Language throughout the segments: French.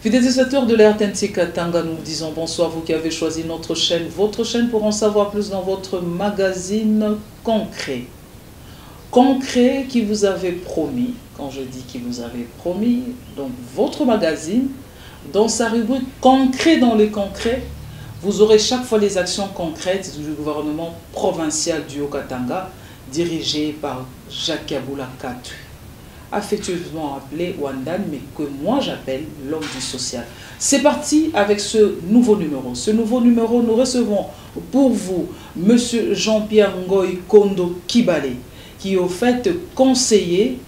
Fidèles téléspectateurs de la RTNC Katanga, nous vous disons bonsoir, vous qui avez choisi notre chaîne, votre chaîne pour en savoir plus dans votre magazine concret. Concret qui vous avait promis, quand je dis qui vous avait promis, donc votre magazine, dans sa rubrique concret dans les concrets, vous aurez chaque fois les actions concrètes du gouvernement provincial du Haut-Katanga, dirigé par Jacques Yabula Katwe, affectueusement appelé Wandan, mais que moi j'appelle l'homme du social. C'est parti avec ce nouveau numéro. Ce nouveau numéro, nous recevons pour vous Monsieur Jean-Pierre Ngoy Kondo Kibale, qui est au fait conseiller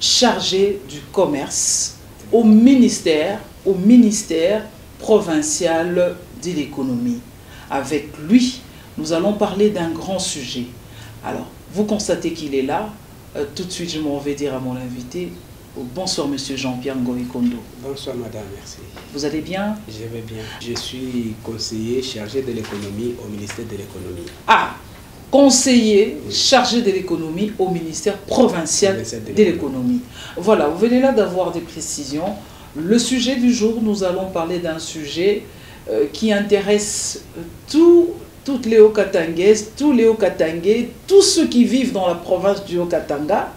chargé du commerce au ministère provincial de l'économie. Avec lui, nous allons parler d'un grand sujet. Alors, vous constatez qu'il est là. Tout de suite, je m'en vais dire à mon invité, bonsoir Monsieur Jean-Pierre Ngoy Kondo. Bonsoir Madame, merci. Vous allez bien? Je vais bien. Je suis conseiller chargé de l'économie au ministère de l'économie. Ah, conseiller chargé de l'économie au ministère provincial de l'économie. Voilà, vous venez là d'avoir des précisions. Le sujet du jour, nous allons parler d'un sujet qui intéresse toutes les Haut-Katangaises, tous les Haut-Katangais, tous ceux qui vivent dans la province du Haut-Katanga.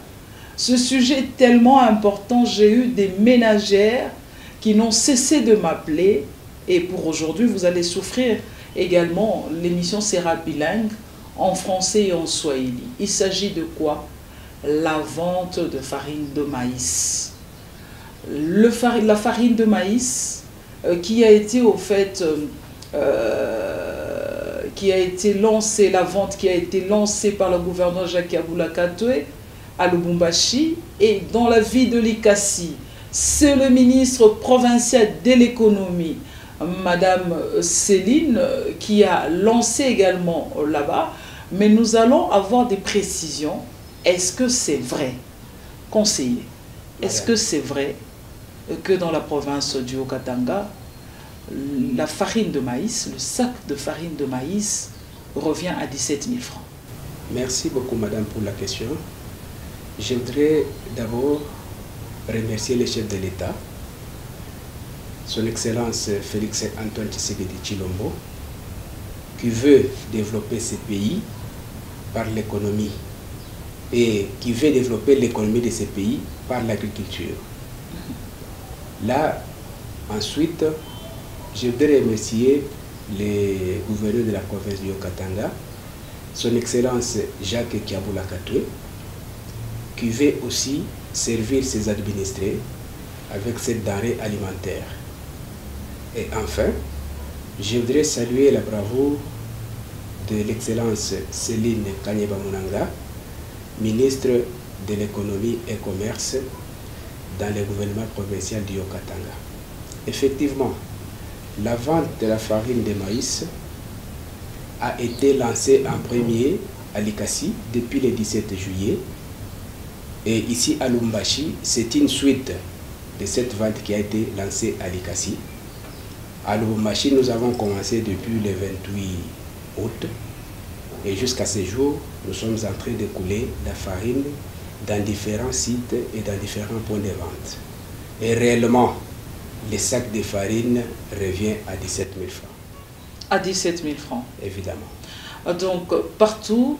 Ce sujet est tellement important, j'ai eu des ménagères qui n'ont cessé de m'appeler. Et pour aujourd'hui, vous allez souffrir également. L'émission sera bilingue, en français et en swahili. Il s'agit de quoi? La vente de farine de maïs. La farine de maïs qui a été au fait... qui a été lancée, la vente qui a été lancée par le gouverneur Jacques Yabula Katwe à Lubumbashi et dans la ville de Likasi. C'est le ministre provincial de l'économie, Madame Céline, qui a lancé également là-bas. Mais nous allons avoir des précisions. Est-ce que c'est vrai, conseiller? Est-ce que c'est vrai que dans la province du Haut-Katanga, la farine de maïs, le sac de farine de maïs revient à 17 000 francs? Merci beaucoup Madame pour la question. Je voudrais d'abord remercier le chef de l'État, son Excellence Félix Antoine Tshisekedi Tshilombo, qui veut développer ce pays par l'économie et qui veut développer l'économie de ce pays par l'agriculture. Là, ensuite, je voudrais remercier le gouverneur de la province du Haut-Katanga, son Excellence Jacques Yabula Katwe, qui veut aussi servir ses administrés avec cette denrée alimentaire. Et enfin, je voudrais saluer la bravoure de l'Excellence Céline Kanyeba Munanga, ministre de l'économie et commerce dans le gouvernement provincial du Haut-Katanga. Effectivement, la vente de la farine de maïs a été lancée en premier à Likasi depuis le 17 juillet. Et ici à Lubumbashi, c'est une suite de cette vente qui a été lancée à Likasi. À Lubumbashi, nous avons commencé depuis le 28 août. Et jusqu'à ce jour, nous sommes en train de couler la farine dans différents sites et dans différents points de vente. Et réellement, le sac de farine revient à 17 000 francs. À 17 000 francs. Évidemment. Donc, partout,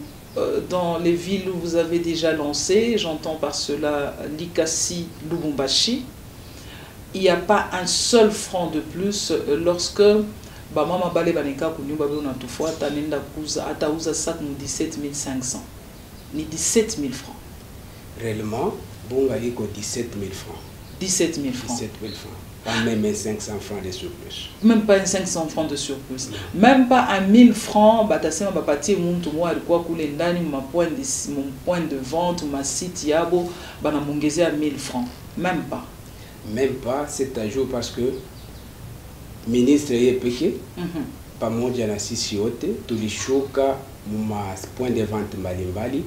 dans les villes où vous avez déjà lancé, j'entends par cela Likasi, Lubumbashi, il n'y a pas un seul franc de plus lorsque Mama Bale Baneka Kunyumba Beona Toufoua Tanenda Kouza Ataouza Sak 17 500. Ni 17 000 francs. Réellement, Bonga Eko 17 000 francs. 17 000 francs. 17 000 francs. Pas même 500 francs de surplus. Même pas un 500 francs de surplus. Même pas un 1000 francs. Batasema Bapati Muntu Moa Kwa Kulendani, mon point de vente, ma site Yabo, Banamungeze à 1000 francs. Même pas. Même pas, c'est un jour parce que ministre est péché. Pas mondial sisi yote tulishuka ma point de vente mbalimbali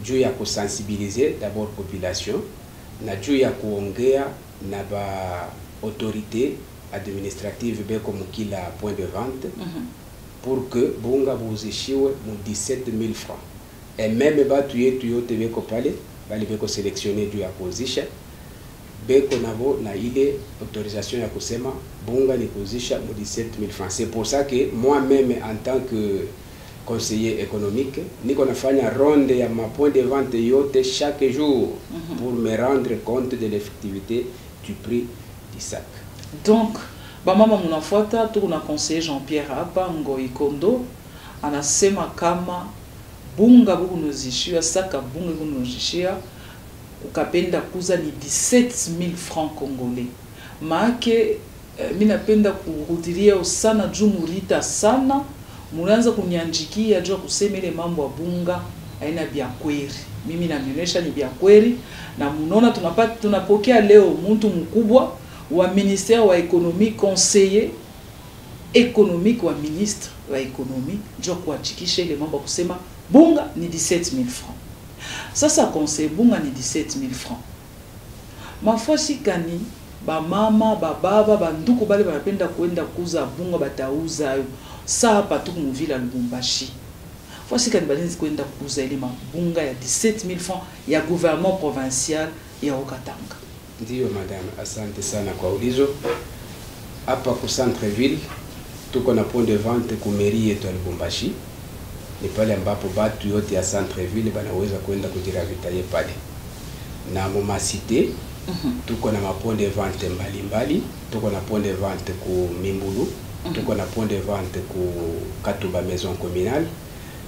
juu ya kusensibiliser d'abord population na juu ya kuongea na ba autorité administrative beko mukila point de vente pour que bonga buzishiwe mu 17 000 francs et même batu yetu yote beko pale bali beko sélectionner juu ya position beko nabo na ile autorisation ya kusema bunga ni kuzisha 17 000 francs. C'est pour ça que moi-même en tant que conseiller économique, niko nafanya ronde ya ma point de vente yote chaque jour pour me rendre compte de l'effectivité du prix du sac. Donc, bamama munafuata tu kuna conseiller Jean-Pierre hapa Ngoi Kondo anasema kama bunga bukunozishia saka bunga bukunozishia ukapenda kuza ni 17 000 francs congolais. Maake mina penda kurudilia sana juu mulita sana munaanza kunyanjikia juu kusema ile mambo ya bunga haina bya kweli. Mimi naonyesha ni bya kweli na munaona tunapokea leo mtu mkubwa wa ministère wa économie, conseiller économique wa ministre wa économie juu kuhakikisha ile mambo kusema bunga ni 17 000 francs. Sasa conseil bunga ni 17 000 francs. Mafoshi kani ba mama ba baba ba nduku bale banapenda kuenda kuuza bunga batauza yo sa hapa tu muvila Lubumbashi. Foshi kani balinzi kuenda kuuza ile mabunga ya 17 000 francs ya gouvernement provincial ya Okatanga. Ndiyo madame, asante sana kwa ulizo. Hapa ku centre ville tuko na point de vente ku mairie yetu ya Lubumbashi. Ni pale ambapo batu yote ya centre ville banaweza kwenda kujiravitaye pale. Na moma cité tuko na point de vente mbalimbali, tuko na point de vente ku Mimbulu, tuko na point de vente ku Katuba maison communale,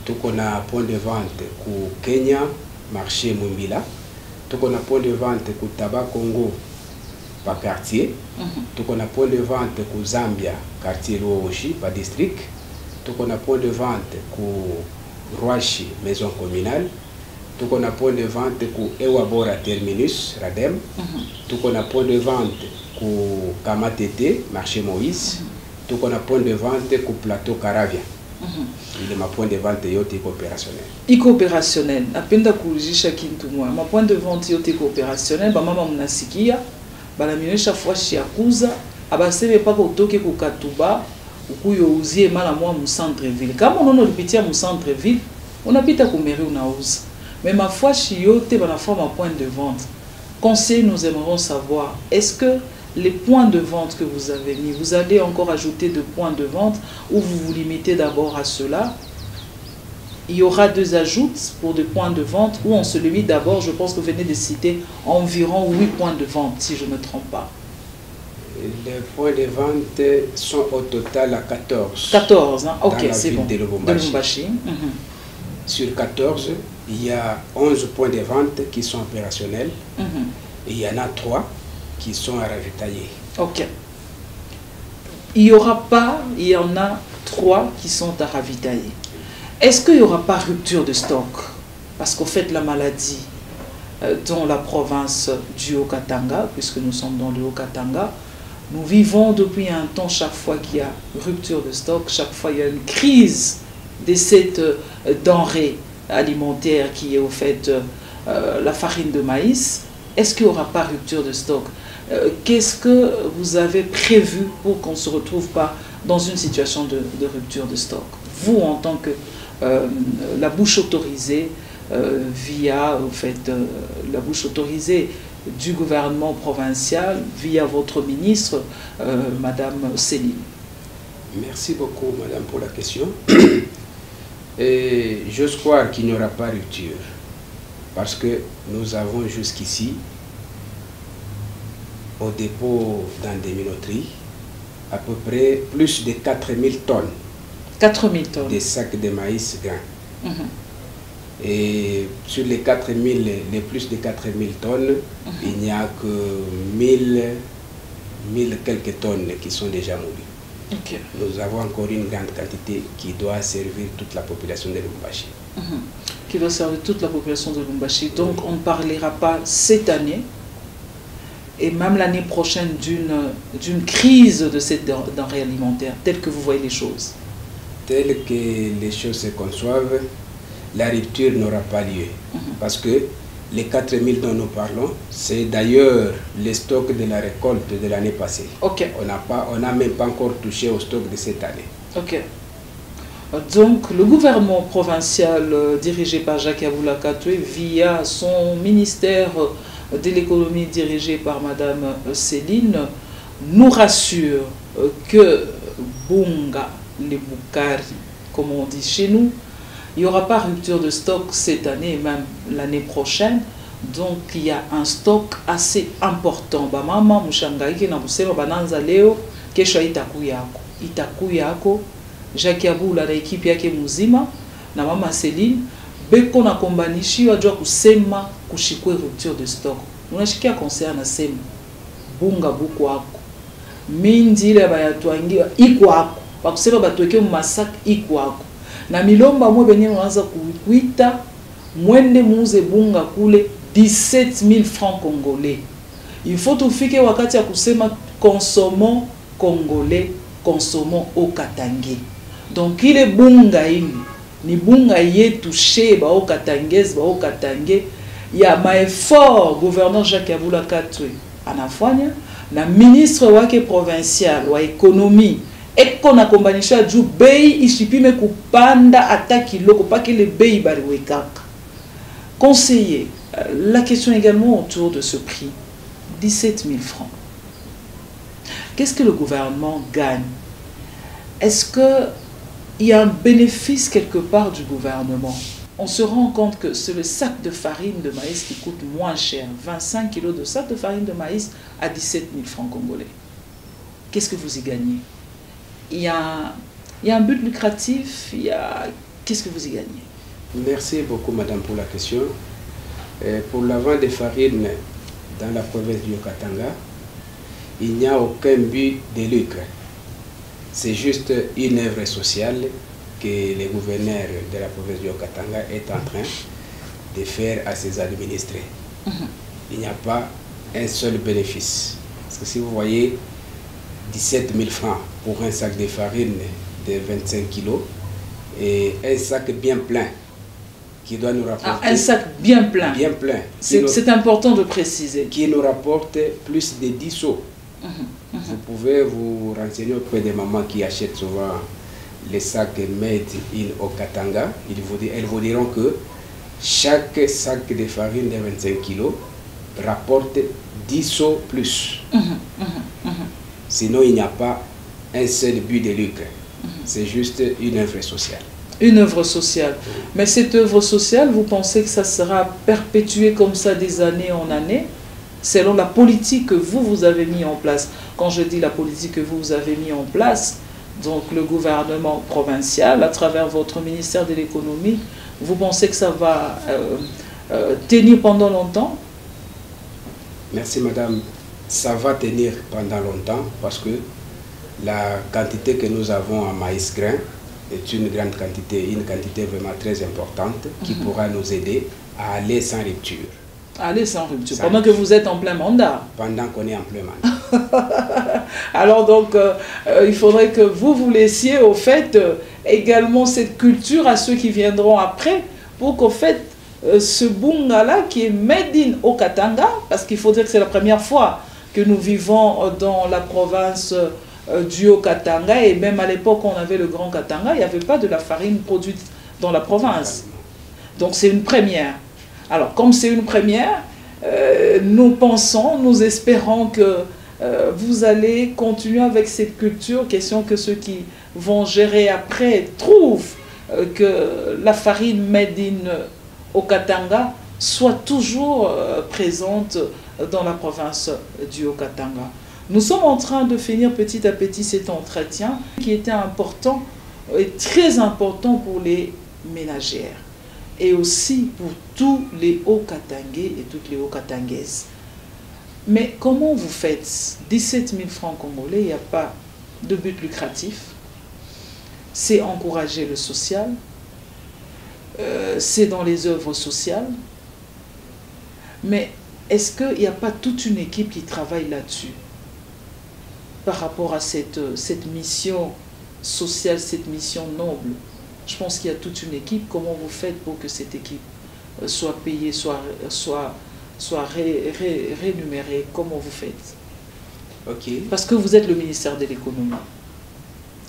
tuko na point de vente ku Kenya marché Mumbila, tuko na point de vente ku Taba Congo pa quartier, tuko na point de vente ku Zambia quartier Luoshi pa district, tuko na point de vente ku Rwashi maison communale, tuko na point de vente ku Ewabora terminus Radem, tuko na point de vente ku Kamatete marché Moïse, tuko na point de vente ku plateau Caravia. Il est ma point de vente yote opérationnel. Iko opérationnel. Napenda kujisha kintu mwa. Ma point de vente yote opérationnel. Ba mama mnasikia. Bala mionyesha fwashi ya kuza. Abaseme paka utoke ku Katuba. Ukuyo uzie mala mwa mu centre ville. Kama unaona ulipitia mu centre ville, unapita ku mairie unauza. Mais ma fwashi yote bana forme point de vente. Conseil, nous aimerons savoir, est-ce que les points de vente que vous avez mis, vous allez encore ajouter de points de vente ou vous vous limitez d'abord à cela? Il y aura 2 ajouts pour des points de vente ou on se limite d'abord, je pense que vous venez de citer environ 8 points de vente, si je ne me trompe pas. Les points de vente sont au total à 14. 14, hein? Ok, c'est bon. De Lubumbashi. Sur 14, il y a 11 points de vente qui sont opérationnels. Et il y en a 3 qui sont à ravitailler. Ok. Il n'y aura pas, il y en a 3 qui sont à ravitailler. Est-ce qu'il n'y aura pas rupture de stock? Parce qu'au fait, la maladie dans la province du Haut-Katanga, puisque nous sommes dans le Haut-Katanga, nous vivons depuis un temps, chaque fois qu'il y a rupture de stock, chaque fois il y a une crise de cette denrée alimentaire qui est au fait la farine de maïs. Est-ce qu'il n'y aura pas rupture de stock? Qu'est-ce que vous avez prévu pour qu'on ne se retrouve pas dans une situation de rupture de stock? Vous, en tant que la bouche autorisée, via au fait, la bouche autorisée du gouvernement provincial, via votre ministre, Madame Céline. Merci beaucoup, Madame, pour la question. Et j'ose croire qu'il n'y aura pas rupture, parce que nous avons jusqu'ici, au dépôt dans des minoteries, à peu près plus de 4000 tonnes. 4000 tonnes. Des sacs de maïs grains. Et sur les 4000, les plus de 4000 tonnes, il n'y a que 1000 quelques tonnes qui sont déjà moulues. Okay. Nous avons encore une grande quantité qui doit servir toute la population de Lubumbashi. Qui doit servir toute la population de Lubumbashi. Donc on ne parlera pas cette année et même l'année prochaine d'une crise de cette denrée alimentaire, telle que vous voyez les choses. Telles que les choses se conçoivent, la rupture n'aura pas lieu. Parce que les 4000 dont nous parlons, c'est d'ailleurs les stocks de la récolte de l'année passée. Okay. On n'a même pas encore touché au stock de cette année. Ok. Donc le gouvernement provincial dirigé par Jacques Yabula Katwe, via son ministère de l'économie dirigée par Madame Céline nous rassure que Bunga, les Boukari, comme on dit chez nous, il n'y aura pas rupture de stock cette année et même l'année prochaine. Donc il y a un stock assez important. Mama Mushangaiki na Musema Bananza Leo, kesho itaku yako, Jacques Yaboula na ekipe yake muzima, na Mama Céline, beko na kombanishi wajua kusema kushikwe rupture de stock. Unashikia concert na sema, bunga buku wako. Mindi ile bayatuangiwa iko wako. Bakusema batuweke masaka iko wako. Na milomba mwe benye mwanza kuita, mwende muuze bunga kule 17 000 francs congolais. Il faut tufike wakati ya kusema consommons congolais, consommons au Katangé. Donc ile bunga hili ni bunga yetu sheba au Katangese ba au Katangé ya maeffort gouverneur Jacques Yaboula Katwe anafanya na ministre wake provincial wa économie eko na kombanisha juu bei ishipime kupanda ata kiloko pa que le bei bariwekaka. Conseiller, la question également autour de ce prix, 17 000 francs. Qu'est-ce que le gouvernement gagne? Est-ce qu'il y a un bénéfice quelque part du gouvernement? On se rend compte que c'est le sac de farine de maïs qui coûte moins cher. 25 kilos de sac de farine de maïs à 17 000 francs congolais. Qu'est-ce que vous y gagnez? Il y a un but lucratif, qu'est-ce que vous y gagnez? Merci beaucoup, madame, pour la question. Pour la vente de farine dans la province du Haut-Katanga, il n'y a aucun but de lucre. C'est juste une œuvre sociale que le gouverneur de la province du Haut-Katanga est en train de faire à ses administrés. Il n'y a pas un seul bénéfice. Parce que si vous voyez 17 000 francs pour un sac de farine de 25 kilos et un sac bien plein, qui doit nous rapporter... un sac bien plein. Bien plein. C'est important de préciser. Qui nous rapporte plus de 10 seaux. Vous pouvez vous renseigner auprès des mamans qui achètent souvent les sacs made in Haut-Katanga. Elles vous diront que chaque sac de farine de 25 kilos rapporte 10 seaux plus. Sinon, il n'y a pas un seul but de lucre. C'est juste une œuvre sociale. Une œuvre sociale. Mais cette œuvre sociale, vous pensez que ça sera perpétué comme ça des années en années, selon la politique que vous avez mis en place? Quand je dis la politique que vous avez mis en place, donc le gouvernement provincial, à travers votre ministère de l'économie, vous pensez que ça va tenir pendant longtemps? Merci madame. Ça va tenir pendant longtemps parce que la quantité que nous avons en maïs grain est une grande quantité, une quantité vraiment très importante qui pourra nous aider à aller sans rupture. Aller sans rupture, pendant que vous êtes en plein mandat. Pendant qu'on est en plein mandat. Alors donc, il faudrait que vous laissiez au fait également cette culture à ceux qui viendront après, pour qu'au fait, ce bunga-là qui est made in Haut-Katanga, parce qu'il faut dire que c'est la première fois que nous vivons dans la province du Haut-Katanga, et même à l'époque on avait le Grand Katanga, il n'y avait pas de la farine produite dans la province. Donc c'est une première. Alors comme c'est une première, nous pensons, nous espérons que vous allez continuer avec cette culture, question que ceux qui vont gérer après trouvent que la farine made in Haut-Katanga soit toujours présente dans la province du Haut-Katanga. Nous sommes en train de finir petit à petit cet entretien qui était important et très important pour les ménagères et aussi pour tous les Hauts-Katangais et toutes les Hauts-Katangaises. Mais comment vous faites? 17 000 francs congolais, il n'y a pas de but lucratif. C'est encourager le social. C'est dans les œuvres sociales. Mais est-ce qu'il n'y a pas toute une équipe qui travaille là-dessus par rapport à cette mission sociale, cette mission noble? Je pense qu'il y a toute une équipe. Comment vous faites pour que cette équipe soit payée, soit rémunérée? Comment vous faites? Ok. Parce que vous êtes le ministère de l'économie.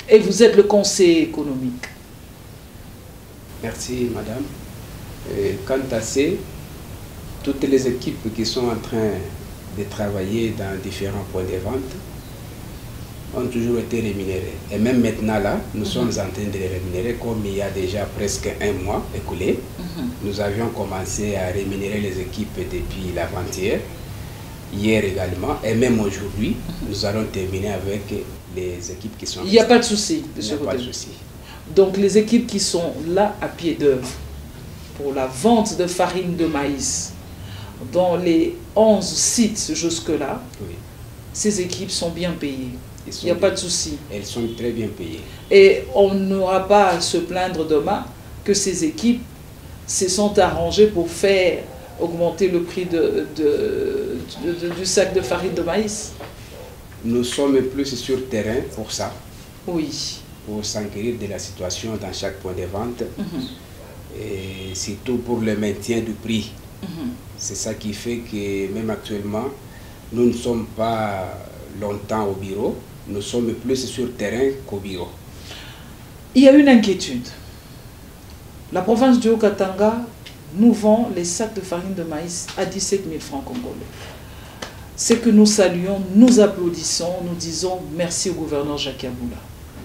Et vous êtes le conseiller économique. Merci madame. Quant à ces, Toutes les équipes qui sont en train de travailler dans différents points de vente ont toujours été rémunérées. Et même maintenant, là, nous sommes en train de les rémunérer comme il y a déjà presque un mois écoulé. Nous avions commencé à rémunérer les équipes depuis l'avant-hier, hier également, et même aujourd'hui, nous allons terminer avec les équipes qui sont... Il n'y a pas de souci de Il ce n'y a pas de côté. souci. Donc les équipes qui sont là à pied d'œuvre pour la vente de farine de maïs dans les 11 sites jusque-là, Oui. ces équipes sont bien payées. Ils sont Il n'y a pas bien- de souci. Elles sont très bien payées. Et on n'aura pas à se plaindre demain que ces équipes se sont arrangées pour faire augmenter le prix du sac de farine de maïs. Nous sommes plus sur terrain pour ça, Oui. pour s'enquérir de la situation dans chaque point de vente, et surtout pour le maintien du prix. C'est ça qui fait que même actuellement, nous ne sommes pas longtemps au bureau, nous sommes plus sur terrain qu'au bureau. Il y a une inquiétude. La province du Haut-Katanga nous vend les sacs de farine de maïs à 17 000 francs congolais. C'est que nous saluons, nous applaudissons, nous disons merci au gouverneur Jacques Yaboula.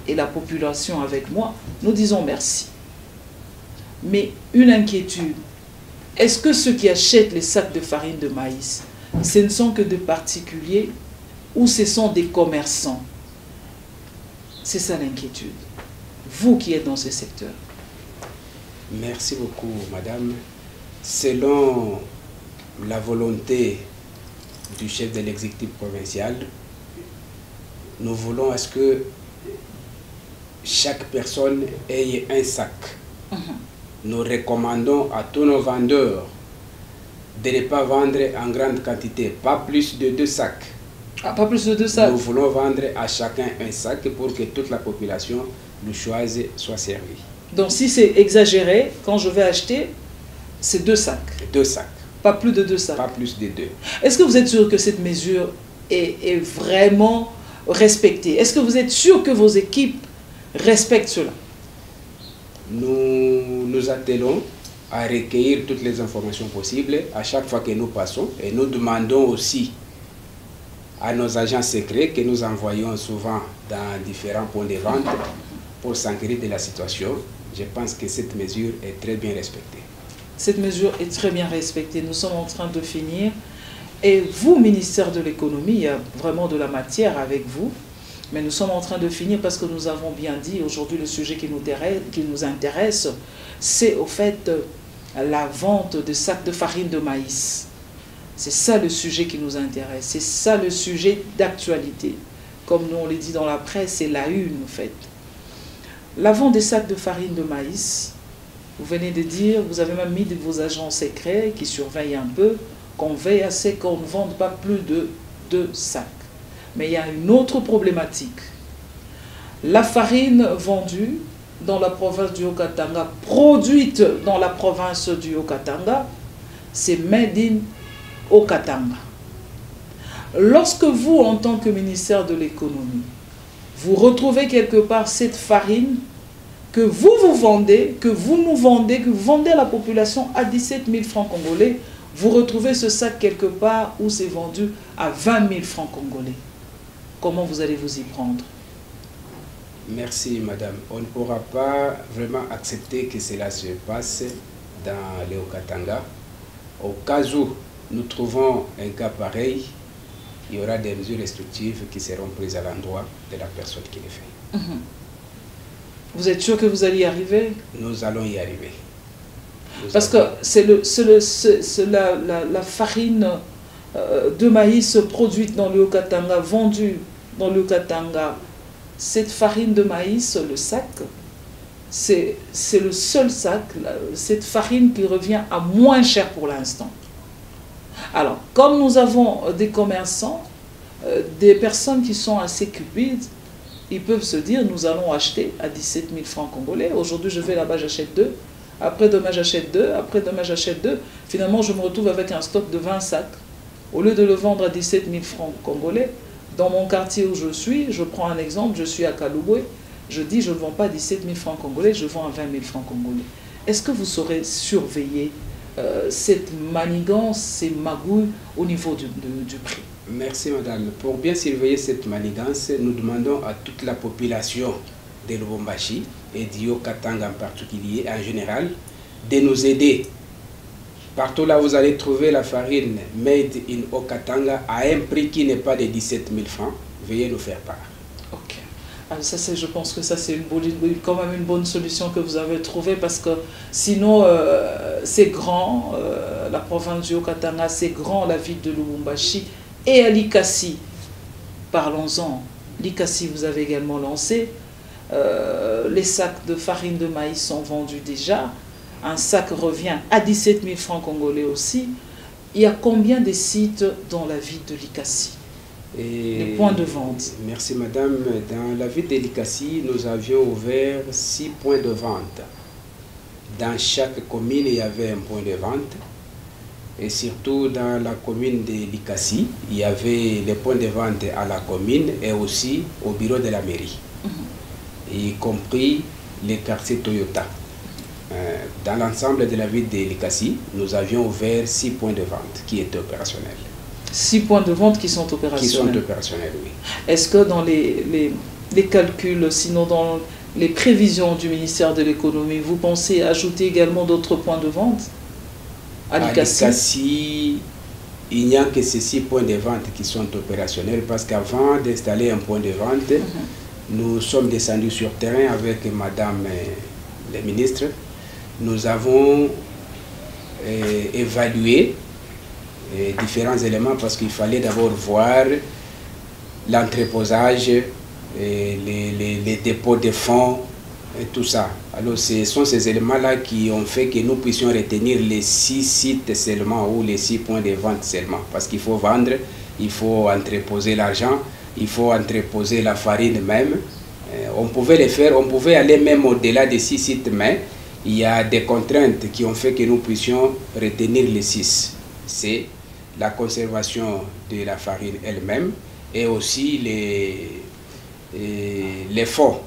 Et la population avec moi, nous disons merci. Mais une inquiétude, est-ce que ceux qui achètent les sacs de farine de maïs, ce ne sont que des particuliers ou ce sont des commerçants? C'est ça l'inquiétude. Vous qui êtes dans ce secteur. Merci beaucoup, madame. Selon la volonté du chef de l'exécutif provincial, nous voulons à ce que chaque personne ait un sac. Nous recommandons à tous nos vendeurs de ne pas vendre en grande quantité, pas plus de 2 sacs. Ah, pas plus de 2 sacs. Nous voulons vendre à chacun un sac pour que toute la population du choise soit servie. Donc si c'est exagéré, quand je vais acheter, c'est 2 sacs. 2 sacs, Pas plus de 2 sacs. pas plus de 2. Est-ce que vous êtes sûr que cette mesure est vraiment respectée? Est-ce que vous êtes sûr que vos équipes respectent cela? Nous nous attelons à recueillir toutes les informations possibles à chaque fois que nous passons, et nous demandons aussi à nos agents secrets que nous envoyons souvent dans différents points de vente pour s'enquérir de la situation. Je pense que cette mesure est très bien respectée. Cette mesure est très bien respectée. Nous sommes en train de finir. Et vous, ministère de l'économie, il y a vraiment de la matière avec vous. Mais nous sommes en train de finir parce que nous avons bien dit, aujourd'hui, le sujet qui nous intéresse, c'est au fait la vente de sacs de farine de maïs. C'est ça le sujet qui nous intéresse. C'est ça le sujet d'actualité. Comme nous on le dit dans la presse, c'est la une, en fait. La vente des sacs de farine de maïs, vous venez de dire, vous avez même mis de vos agents secrets qui surveillent un peu, qu'on veille à ce qu'on ne vende pas plus de 2 sacs. Mais il y a une autre problématique. La farine vendue dans la province du Haut-Katanga, produite dans la province du Haut-Katanga, c'est made in Haut-Katanga. Lorsque vous, en tant que ministère de l'économie, vous retrouvez quelque part cette farine que vous vendez, que vous nous vendez, que vous vendez à la population à 17 000 francs congolais, vous retrouvez ce sac quelque part où c'est vendu à 20 000 francs congolais. Comment vous allez vous y prendre? Merci madame. On ne pourra pas vraiment accepter que cela se passe dans le Haut-Katanga. Au cas où nous trouvons un cas pareil, il y aura des mesures restrictives qui seront prises à l'endroit de la personne qui les fait. Vous êtes sûr que vous allez y arriver? Nous allons y arriver. Parce que c'est la farine de maïs produite dans le Haut-Katanga, vendue dans le Haut-Katanga. Cette farine de maïs, le sac, c'est le seul sac, cette farine qui revient à moins cher pour l'instant. Alors, comme nous avons des commerçants, des personnes qui sont assez cupides, ils peuvent se dire, nous allons acheter à 17 000 francs congolais. Aujourd'hui, je vais là-bas, j'achète 2. Après-demain, j'achète 2. Après-demain, j'achète 2. Finalement, je me retrouve avec un stock de 20 sacs. Au lieu de le vendre à 17 000 francs congolais, dans mon quartier où je suis, je prends un exemple, je suis à Kalouboué, je dis, je ne vends pas 17 000 francs congolais, je vends à 20 000 francs congolais. Est-ce que vous saurez surveiller cette manigance, ces magouilles au niveau du prix? Merci madame. Pour bien surveiller cette manigance, nous demandons à toute la population de Lubumbashi et d'Yo-Katanga en particulier, en général, de nous aider. Partout là, vous allez trouver la farine made in Okatanga à un prix qui n'est pas de 17 000 francs. Veuillez nous faire part. Ok. Alors ça, je pense que ça, c'est quand même une bonne solution que vous avez trouvée, parce que sinon, c'est grand, la province du Haut-Katanga, c'est grand, la ville de Lubumbashi. Et à Likasi, parlons-en, Likasi, vous avez également lancé, les sacs de farine de maïs sont vendus déjà, un sac revient à 17 000 francs congolais aussi. Il y a combien de sites dans la ville de Likasi? Les points de vente. Merci madame. Dans la ville de Likasi, nous avions ouvert 6 points de vente. Dans chaque commune, il y avait un point de vente. Et surtout dans la commune de Likasi, il y avait les points de vente à la commune et aussi au bureau de la mairie, y compris les quartiers Toyota. Dans l'ensemble de la ville de Likasi, nous avions ouvert 6 points de vente qui étaient opérationnels. 6 points de vente qui sont opérationnels? Qui sont opérationnels, oui. Est-ce que dans les calculs, sinon dans les prévisions du ministère de l'économie, vous pensez ajouter également d'autres points de vente à Likasi? Il n'y a que ces 6 points de vente qui sont opérationnels, parce qu'avant d'installer un point de vente, nous sommes descendus sur terrain avec madame le ministre. Nous avons évalué différents éléments, parce qu'il fallait d'abord voir l'entreposage, les dépôts de fonds et tout ça. Alors ce sont ces éléments-là qui ont fait que nous puissions retenir les 6 sites seulement, ou les 6 points de vente seulement. Parce qu'il faut vendre, il faut entreposer l'argent, il faut entreposer la farine même. On pouvait le faire, on pouvait aller même au-delà des 6 sites, mais il y a des contraintes qui ont fait que nous puissions retenir les 6. C'est la conservation de la farine elle-même et aussi les fonds.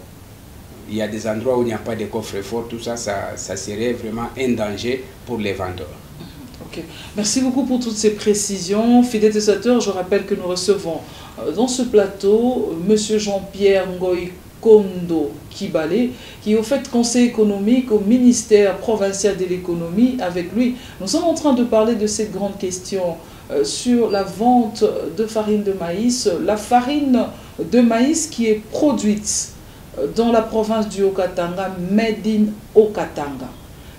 Il y a des endroits où il n'y a pas de coffre-fort, tout ça, ça serait vraiment un danger pour les vendeurs. Ok. Merci beaucoup pour toutes ces précisions. Fidèles téléspectateurs, je rappelle que nous recevons dans ce plateau M. Jean-Pierre Ngoï Kondo Kibale, qui est au fait conseiller économique au ministère provincial de l'économie. Avec lui, nous sommes en train de parler de cette grande question sur la vente de farine de maïs. La farine de maïs qui est produite dans la province du Haut-Katanga, made in Haut-Katanga.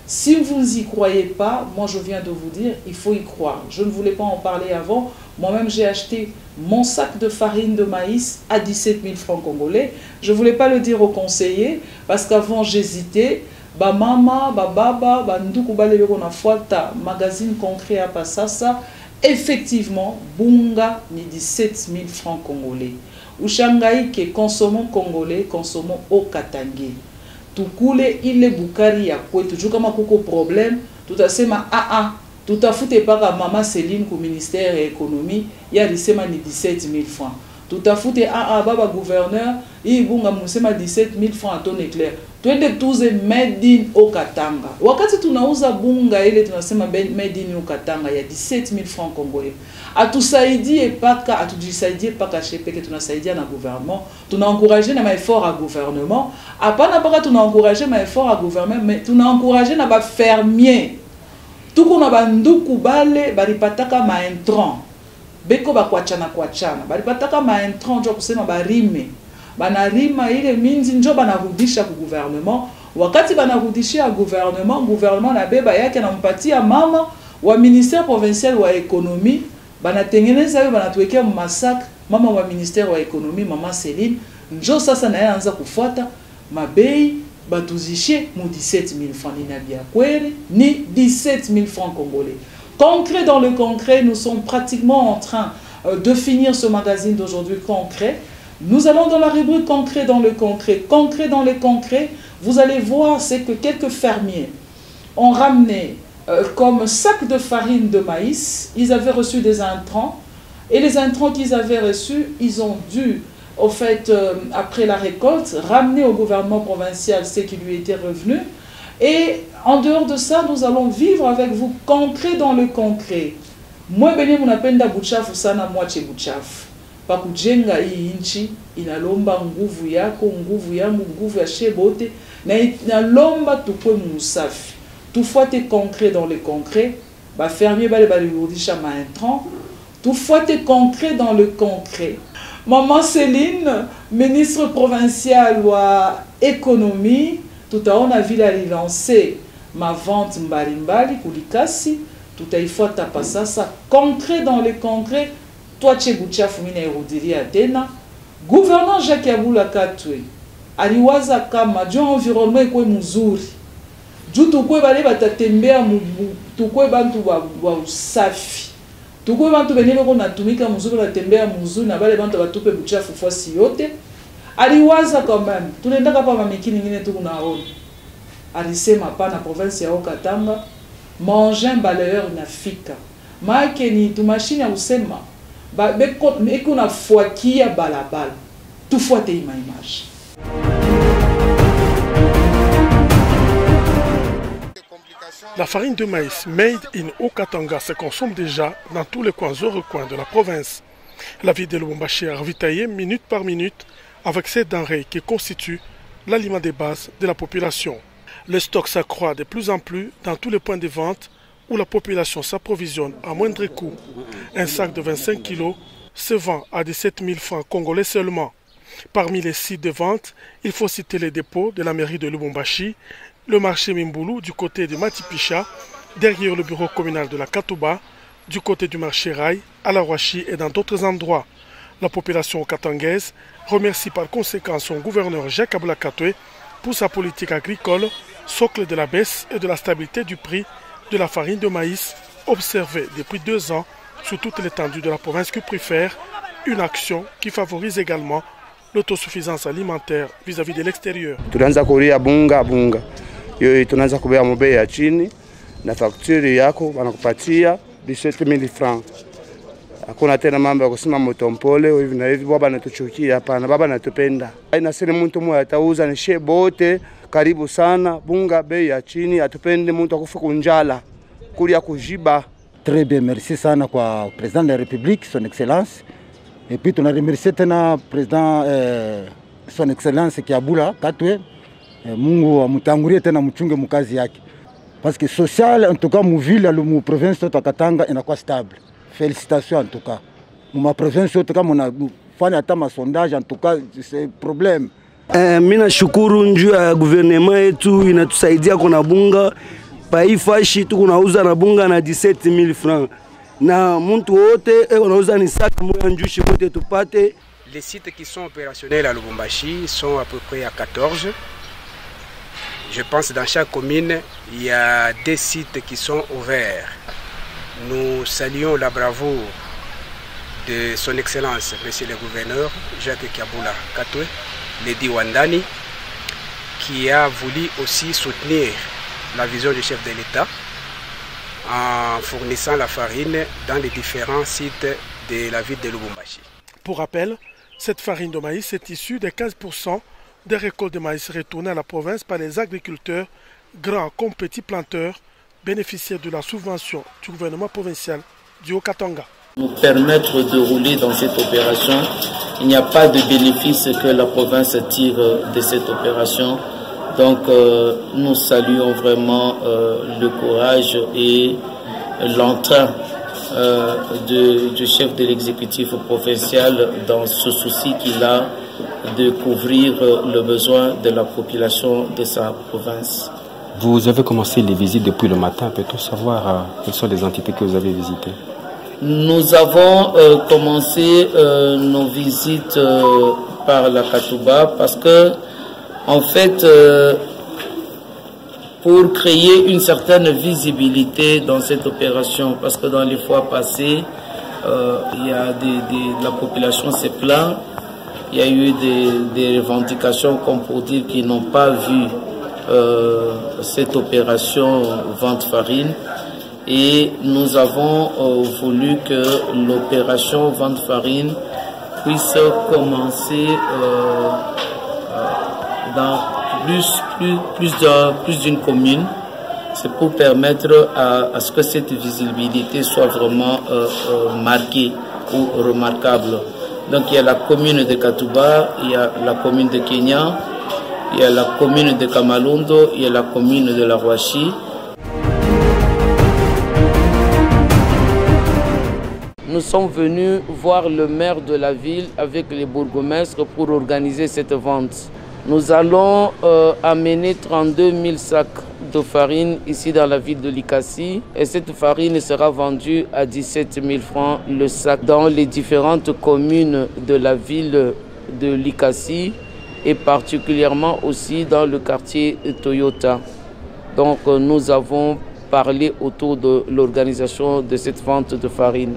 Si vous n'y croyez pas, moi je viens de vous dire, il faut y croire. Je ne voulais pas en parler avant. Moi-même, j'ai acheté mon sac de farine de maïs à 17 000 francs congolais. Je ne voulais pas le dire aux conseillers, parce qu'avant j'hésitais. Ba mama, ba baba, ba nduku balebe kona fuata, magazine concret à Passasa. Effectivement, bunga ni 17 000 francs congolais. Ushangai que consommons congolais, consommons au Katangé. Tukule ile bukari ya kwetu. Juka makuko problème, tout à sema tout à foute pas à maman Céline au ministère de l'économie, il y a lisema ni 17 000 francs. Tout à foute baba gouverneur, il bunga musema 17 000 francs à ton éclair. Twende tuze made in Okatanga. Wakati tunauza bunga ile tunasema made in Okatanga ya 17 000 francs congolais. Atusaidie paka, atujisaidie paka chepeke, tunasaidia na gouvernement. Tuna encourager na effort à gouvernement. Apana paka tuna encourager ma effort à gouvernement, mais tuna encourager na ba fermier. Tuko na banduku bale baripataka ma intrant. Beko ba kwachana, baripataka ma intrant njo kusema barime. Banarima ile minzi njo banarudisha ku gouvernement. Wakati banarudishia gouvernement na beba yake anampatia mama wa ministère provincial wa économie, banatengeneza yo banatuwekea massacre mama wa ministère wa économie, mama Céline, njo sasa na anaanza kufuata mabei batuzishe mu 17 000 francs ni 17 000 francs congolais. Concret dans le concret, nous sommes pratiquement en train de finir ce magazine d'aujourd'hui concret. Nous allons dans la rubrique concret dans le concret. Concret dans le concret, vous allez voir, c'est que quelques fermiers ont ramené comme sac de farine de maïs. Ils avaient reçu des intrants. Et les intrants qu'ils avaient reçus, ils ont dû, au fait, après la récolte, ramener au gouvernement provincial ce qui lui était revenu. Et En dehors de ça, nous allons vivre avec vous concret dans le concret. Moi, benye munapenda buchafu sana mwache buchafu. Pakujenga hii inchi, inalomba nguvu yako, nguvu yangu, nguvu ya shebote, na inalomba tukwe musafi. Tufuate concret dans le concret, ba fermier bale rudisha ma intrant. Tufuate concret dans le concret. Maman Céline, ministre provincial wa économie, tout à on a vu la lancer ma vente mbalimbali kulikasi, tout à il faut tapasa ça concret dans le concret. Toi chebucha fumina erudiri atena. Gouverneur Jacques Yabula Katwe aliwaza kama jo environnement kwa mzuri. Juu tukwe bale batatembea tukwe bantu wa usafi. Tukwe bantu benye bako natumika mzuri batembea mzuri na bale bantu batupe buchafu fasi yote. Aliwaza quand même. Tunaendaka pa mamikini ngine tukunaona. Alisema pana province ya Okatanga manger balayeur inafika. Maake ni tumashini ya usema ba beko na fuakia balabala. Tufuate ima image. La farine de maïs made in Haut-Katanga se consomme déjà dans tous les coins et recoins de la province. La ville de Lubumbashi est ravitaillée minute par minute avec ces denrées qui constituent l'aliment de base de la population. Le stock s'accroît de plus en plus dans tous les points de vente où la population s'approvisionne à moindre coût. Un sac de 25 kg se vend à 17 000 francs congolais seulement. Parmi les sites de vente, il faut citer les dépôts de la mairie de Lubumbashi, le marché Mimboulou du côté de Matipicha, derrière le bureau communal de la Katouba, du côté du marché Rail, à la Ouachi et dans d'autres endroits. La population katangaise remercie par conséquent son gouverneur Jacques Yabula Katwe pour sa politique agricole, socle de la baisse et de la stabilité du prix de la farine de maïs, observée depuis 2 ans sur toute l'étendue de la province qui préfère une action qui favorise également l'autosuffisance alimentaire vis-à-vis de l'extérieur. Tunaanza kulia bunga hiyo tunaanza kubea mbei ya chini na facture yako wanakupatia 17000 francs. Hakuna tena mambo ya kusema mtompole hivi na hivi baba anatuchukia, hapana, baba anatupenda. Haina sema mtu mmoja atauza ni shebote karibu sana bunga bei ya chini, atupende mtu akufa kunjala kulia kujiba. Très bien, merci sana kwa président de la République, son excellence. Et puis on a remercié tena président son excellence Yabula Katwe. Mungu amutangulie tena mchunge mkazi yake. Parce que social en tout cas mu ville mu province de Katanga inakuwa stable. Félicitations en tout cas. Mu province en tout cas mona fanya hata ma sondage en tout cas c'est problème. Mina shukuru njuu ya gouvernement yetu inatusaidia kuna bunga paifashi tu kunauza na bunga na 17000 francs. Na muntu wote unauza ni saki moja njushi wote tupate. Les sites qui sont opérationnels à Lubumbashi sont à peu près à 14. Je pense que dans chaque commune, il y a des sites qui sont ouverts. Nous saluons la bravoure de son excellence, monsieur le gouverneur Jacques Yabula Katwe, Lady Wandani, qui a voulu aussi soutenir la vision du chef de l'État en fournissant la farine dans les différents sites de la ville de Lubumbashi. Pour rappel, cette farine de maïs est issue de 15% des récoltes de maïs retournées à la province par les agriculteurs, grands comme petits planteurs, bénéficiaires de la subvention du gouvernement provincial du Haut-Katanga. Nous permettre de rouler dans cette opération, il n'y a pas de bénéfice que la province tire de cette opération. Donc nous saluons vraiment le courage et l'entrain du chef de l'exécutif provincial dans ce souci qu'il a de couvrir le besoin de la population de sa province. Vous avez commencé les visites depuis le matin. Peut-on savoir quelles sont les entités que vous avez visitées? Nous avons commencé nos visites par la Katouba parce que, en fait, pour créer une certaine visibilité dans cette opération, parce que dans les fois passées, il y a la population s'est plainte, il y a eu des revendications comme pour dire qu'ils n'ont pas vu cette opération vente farine. Et nous avons voulu que l'opération vente farine puisse commencer dans plus d'une commune C'est pour permettre à ce que cette visibilité soit vraiment marquée ou remarquable. Donc il y a la commune de Katuba, il y a la commune de Kenya, il y a la commune de Kamalundo, il y a la commune de la Rouachi. Nous sommes venus voir le maire de la ville avec les bourgmestres pour organiser cette vente. Nous allons amener 32 000 sacs de farine ici dans la ville de Likasi et cette farine sera vendue à 17 000 francs le sac dans les différentes communes de la ville de Likasi et particulièrement aussi dans le quartier Toyota. Donc nous avons parlé autour de l'organisation de cette vente de farine.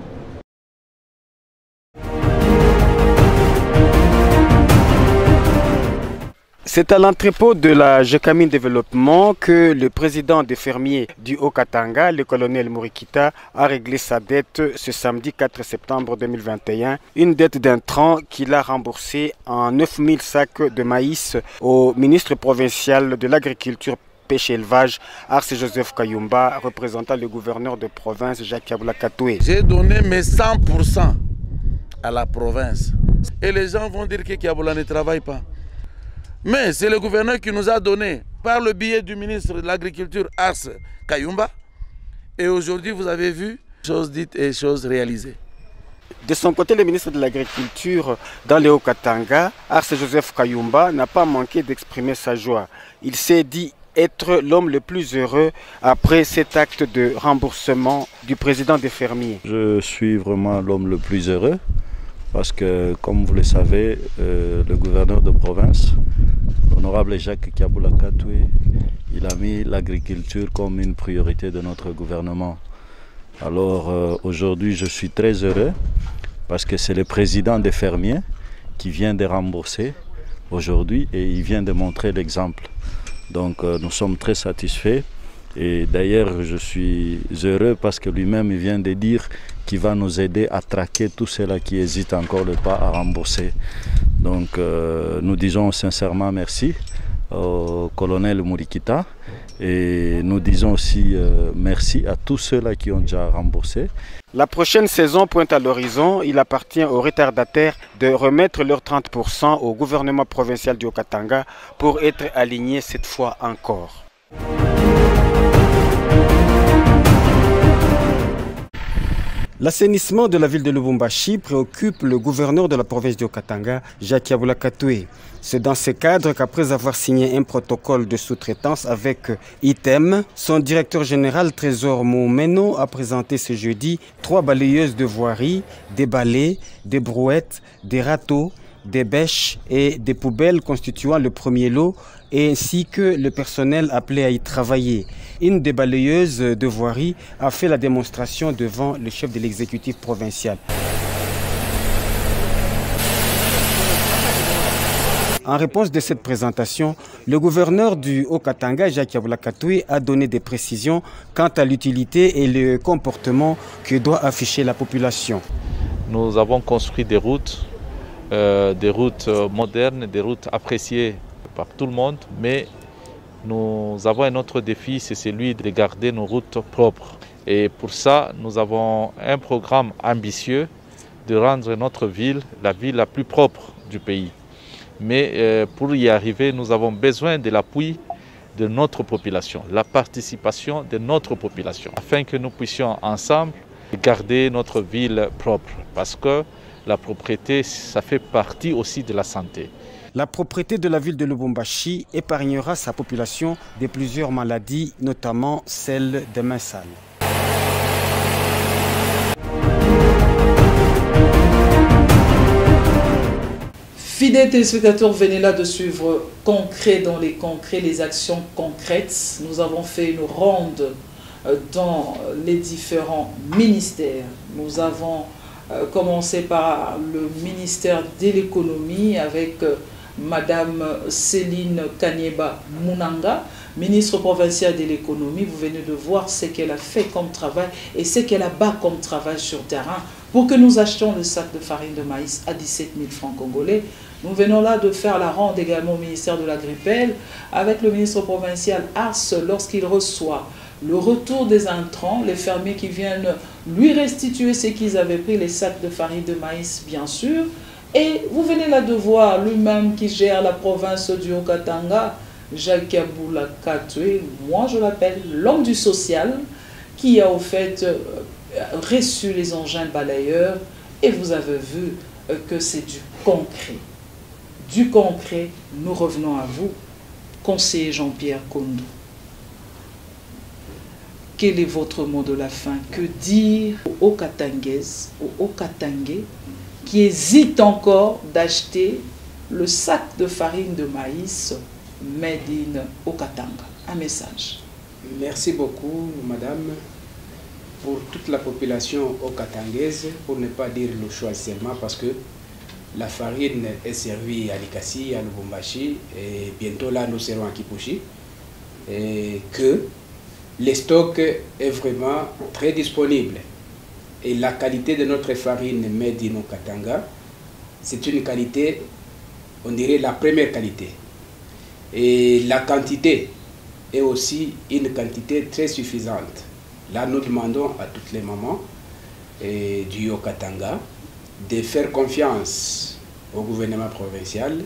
C'est à l'entrepôt de la Jekamin Développement que le président des fermiers du Haut-Katanga, le colonel Murikita, a réglé sa dette ce samedi 4 septembre 2021. Une dette d'intrant qu'il a remboursée en 9 000 sacs de maïs au ministre provincial de l'Agriculture, Pêche et Élevage, Arce Joseph Kayumba, représentant le gouverneur de province, Jacques Yabula Katoué. J'ai donné mes 100% à la province. Et les gens vont dire que Kayabula ne travaille pas. Mais c'est le gouverneur qui nous a donné, par le biais du ministre de l'Agriculture, Arce Kayumba. Et aujourd'hui, vous avez vu, choses dites et choses réalisées. De son côté, le ministre de l'Agriculture dans le Haut-Katanga, Arce Joseph Kayumba, n'a pas manqué d'exprimer sa joie. Il s'est dit être l'homme le plus heureux après cet acte de remboursement du président des fermiers. Je suis vraiment l'homme le plus heureux parce que, comme vous le savez, le gouverneur de province, l'honorable Jacques Yabula Katoué, il a mis l'agriculture comme une priorité de notre gouvernement. Alors aujourd'hui, je suis très heureux parce que c'est le président des fermiers qui vient de rembourser aujourd'hui et il vient de montrer l'exemple. Donc nous sommes très satisfaits et d'ailleurs je suis heureux parce que lui-même il vient de dire qu'il va nous aider à traquer tous ceux-là qui hésitent encore le pas à rembourser. Donc nous disons sincèrement merci au colonel Murikita et nous disons aussi merci à tous ceux-là qui ont déjà remboursé. La prochaine saison pointe à l'horizon. Il appartient aux retardataires de remettre leurs 30% au gouvernement provincial du Haut-Katanga pour être alignés cette fois encore. L'assainissement de la ville de Lubumbashi préoccupe le gouverneur de la province du Haut-Katanga, Jacques Yabula Katoué. C'est dans ce cadre qu'après avoir signé un protocole de sous-traitance avec ITEM, son directeur général Trésor Moumeno a présenté ce jeudi 3 balayeuses de voirie, des balais, des brouettes, des râteaux, des bêches et des poubelles constituant le premier lot, ainsi que le personnel appelé à y travailler. Une des balayeuses de voirie a fait la démonstration devant le chef de l'exécutif provincial. En réponse de cette présentation, le gouverneur du Haut-Katanga, Jacques Yabula Katoué, a donné des précisions quant à l'utilité et le comportement que doit afficher la population. Nous avons construit des routes modernes, des routes appréciées par tout le monde, mais nous avons un autre défi, c'est celui de garder nos routes propres. Et pour ça, nous avons un programme ambitieux de rendre notre ville la ville la plus propre du pays. Mais pour y arriver, nous avons besoin de l'appui de notre population, la participation de notre population, afin que nous puissions ensemble garder notre ville propre, parce que la propreté, ça fait partie aussi de la santé. La propreté de la ville de Lubumbashi épargnera sa population de plusieurs maladies, notamment celle des mains sales. Fidèles téléspectateurs, venez là de suivre concret dans les concrets, les actions concrètes. Nous avons fait une ronde dans les différents ministères. Nous avons commencé par le ministère de l'économie avec Madame Céline Kanyeba Munanga, ministre provinciale de l'économie. Vous venez de voir ce qu'elle a fait comme travail et ce qu'elle a bas comme travail sur terrain pour que nous achetions le sac de farine de maïs à 17 000 francs congolais. Nous venons là de faire la ronde également au ministère de l'Agripel avec le ministre provincial Arce lorsqu'il reçoit le retour des intrants, les fermiers qui viennent lui restituer ce qu'ils avaient pris, les sacs de farine de maïs bien sûr. Et vous venez là de voir lui-même qui gère la province du Haut-Katanga, Jacques Yabula Katwe, moi je l'appelle l'homme du social, qui a au fait reçu les engins balayeurs, et vous avez vu que c'est du concret. Du concret, nous revenons à vous, conseiller Jean-Pierre Kondo. Quel est votre mot de la fin? Que dire aux Haut-Katangaises, aux Haut-Katangais qui hésitent encore d'acheter le sac de farine de maïs made in Haut-Katanga? Un message. Merci beaucoup, madame, pour toute la population haut-katangaise, pour ne pas dire le choix seulement, parce que la farine est servie à Likasi, à Lubumbashi, et bientôt là nous serons à Kipushi, et que le stock est vraiment très disponible. Et la qualité de notre farine made in Haut-Katanga, c'est une qualité, on dirait la première qualité. Et la quantité est aussi une quantité très suffisante. Là, nous demandons à toutes les mamans du Haut-Katanga de faire confiance au gouvernement provincial,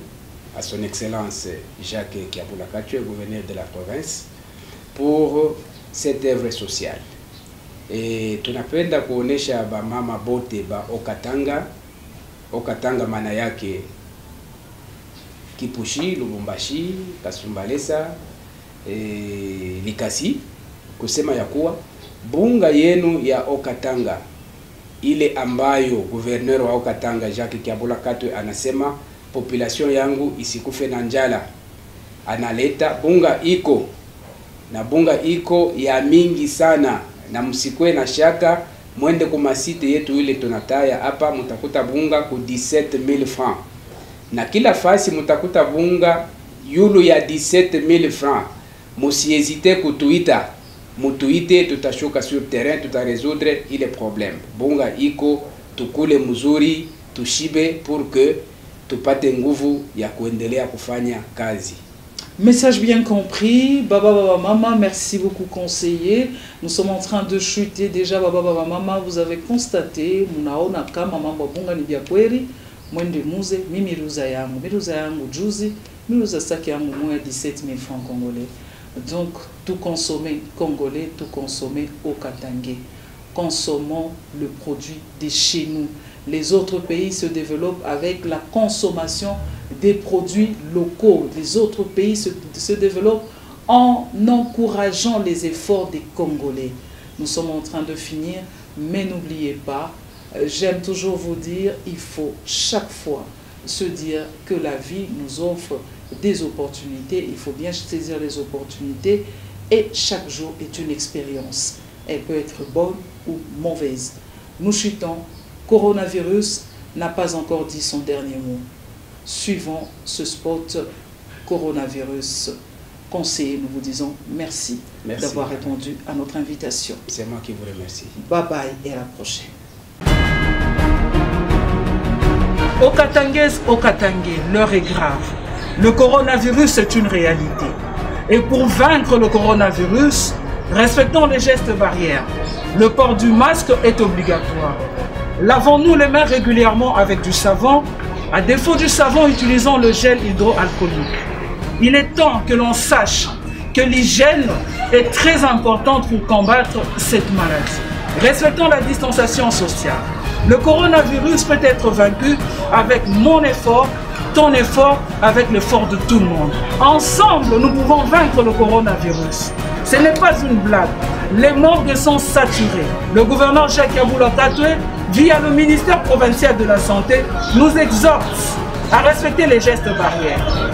à son Excellence Jacques Yabula Katwe, gouverneur de la province, pour cette œuvre sociale. Et tunapenda kuonesha ba mama bote ba Haut-Katanga maana yake Kipushi, Lubumbashi, Kasumbalesa, Likasi, kusema ya kuwa bunga yenu ya Haut-Katanga ile ambayo gouverneur wa Haut-Katanga Jacques Yabula Katwe anasema population yangu isikufe na njala, analeta bunga iko na bunga iko ya mingi sana, na msikwe na shaka, mwende kumasite yetu ile tunataya hapa, mutakuta bunga ku 17,000 francs, na kila fasi mutakuta bunga yulu ya 17,000 francs. Musiezite kutuita, mutuite, tutashuka sur terrain, tutaresoudre ile problème. Bunga iko, tukule mzuri, tushibe pour que tupate nguvu ya kuendelea kufanya kazi. Message bien compris. Baba Baba Mama, merci beaucoup conseiller. Nous sommes en train de chuter déjà. Baba Baba Mama, vous avez constaté, munaona kama mambo bunga ni bya kweli. Mwende muze, mimi ruza yangu juzi, miruza saki yangu mwa 17,000 francs congolais. Donc, tout consommer congolais, tout consommer au Katangais. Consommons le produit de chez nous. Les autres pays se développent avec la consommation des produits locaux. Les autres pays se développent en encourageant les efforts des Congolais. Nous sommes en train de finir, mais n'oubliez pas, j'aime toujours vous dire, il faut chaque fois se dire que la vie nous offre des opportunités. Il faut bien saisir les opportunités et chaque jour est une expérience. Elle peut être bonne ou mauvaise. Nous chutons. Coronavirus n'a pas encore dit son dernier mot. Suivons ce spot coronavirus. Conseiller, nous vous disons merci d'avoir répondu à notre invitation. C'est moi qui vous remercie. Bye bye et à la prochaine. Haut-Katangaises, Haut-Katangais, l'heure est grave. Le coronavirus est une réalité. Et pour vaincre le coronavirus, respectons les gestes barrières. Le port du masque est obligatoire. Lavons-nous les mains régulièrement avec du savon. À défaut du savon, utilisons le gel hydroalcoolique. Il est temps que l'on sache que l'hygiène est très importante pour combattre cette maladie. Respectons la distanciation sociale. Le coronavirus peut être vaincu avec mon effort, ton effort, avec l'effort de tout le monde. Ensemble, nous pouvons vaincre le coronavirus. Ce n'est pas une blague. Les morgues sont saturées. Le gouverneur Jacques Yabula Katwe, via le ministère provincial de la Santé, nous exhorte à respecter les gestes barrières.